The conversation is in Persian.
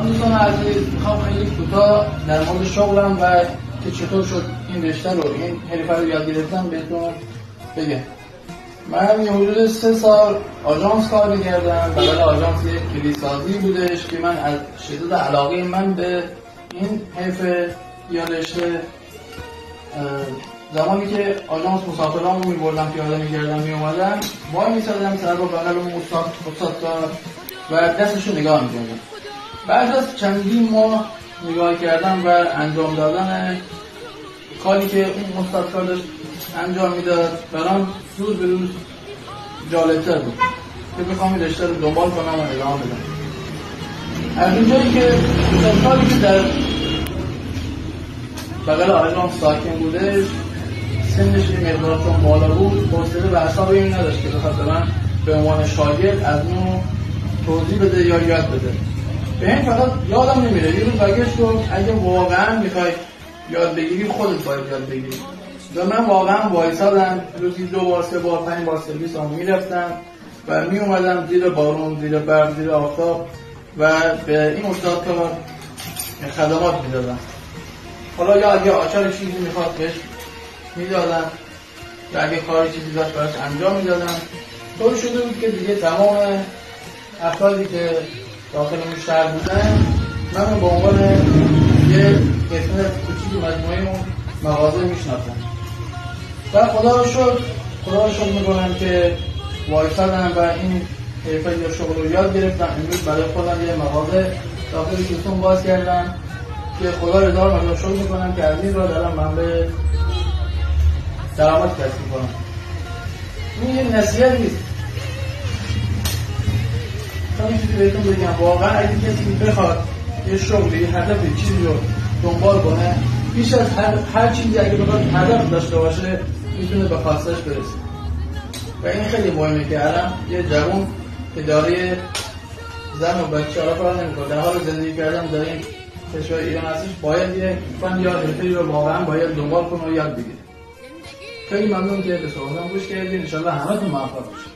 دوستان عزیز، میخوام خیلی کوتاه در مورد شغلم و که چطور شد این رشته رو، این حرفه رو یاد گرفتم بهتون بگم. من یه حدود 3 سال آژانس کار می‌کردم. بدل آژانس یک کلیسازی بودش که من از شدت علاقه من به این حرفه یا رشته، زمانی که آژانس مسافران رو می‌بردم پیاده می‌کردم می‌اومدم وای می‌ایستادم سر با بغل اون استاد و دستشو نگاه می‌کردم. بعد از چندین ماه نگاه کردم و انجام دادن کاری که اون استاد کار داشت انجام میداد برام روز به روز جالب‌تر بود که بخوام این رشته رو دنبال کنم و ادامه بدم. از اونجایی که سالی که در بغل آژانس ساکن بودش، سنش یه مقدار چون بالا بود، حوصله و اعصاب این نداشت که بخواد به من به عنوان شاگرد از نوع توضیح بده یا یاد بده. به این فقط یادم نمیره. یه روز برگشت گفت اگه واقعا میخوای یاد بگیری خودت باید یاد بگیری. و من واقعا وایسادم، روزی 2 بار 3 بار 5 بار سرویس هم میرفتم و میومدم زیر بارون، زیر برف، زیر آفتاب و به این استاد کار خدمات میدادم. حالا یا اگه آچار چیزی میخواد بهش میدادم یا اگه کار چیزی داشت براش انجام میدادم. طور شده بود که دیگه تمام افرادی که داخل اون شهر بودن من به عنوان یه قسمت کوچیک مجموعه اون مغازه میشناختم و خدا رو شکر میکنم که وایسادم و این حرفه یا شغل رو یاد گرفتم. امروز برای خودم یه مغازه داخل کیستون باز کردم که خدا رو دارم و شکر میکنم که از این را دارم من به درآمد کسب میکنم. این یه نصیحت نیست، همین چیزی بهتون بگم. واقعا اگه کسی بخواد یه شغلی، یه هدف، چیزی رو دنبال کنه، بیش از هر چیزی اگه بخواد هدف داشته باشه میتونه به خواستش برسه. و این خیلی مهمه که الان یه جوان که داره زن و بچه ها کار نمیکنه، در حال زندگی کردن در این کشور ایران هستش، باید یه فن یا حرفه‌ای رو واقعا باید دنبال کنه و یاد بگیره. خیلی ممنون که به صحبتم گوش کردین. ان شاءالله همتون موفق باشید.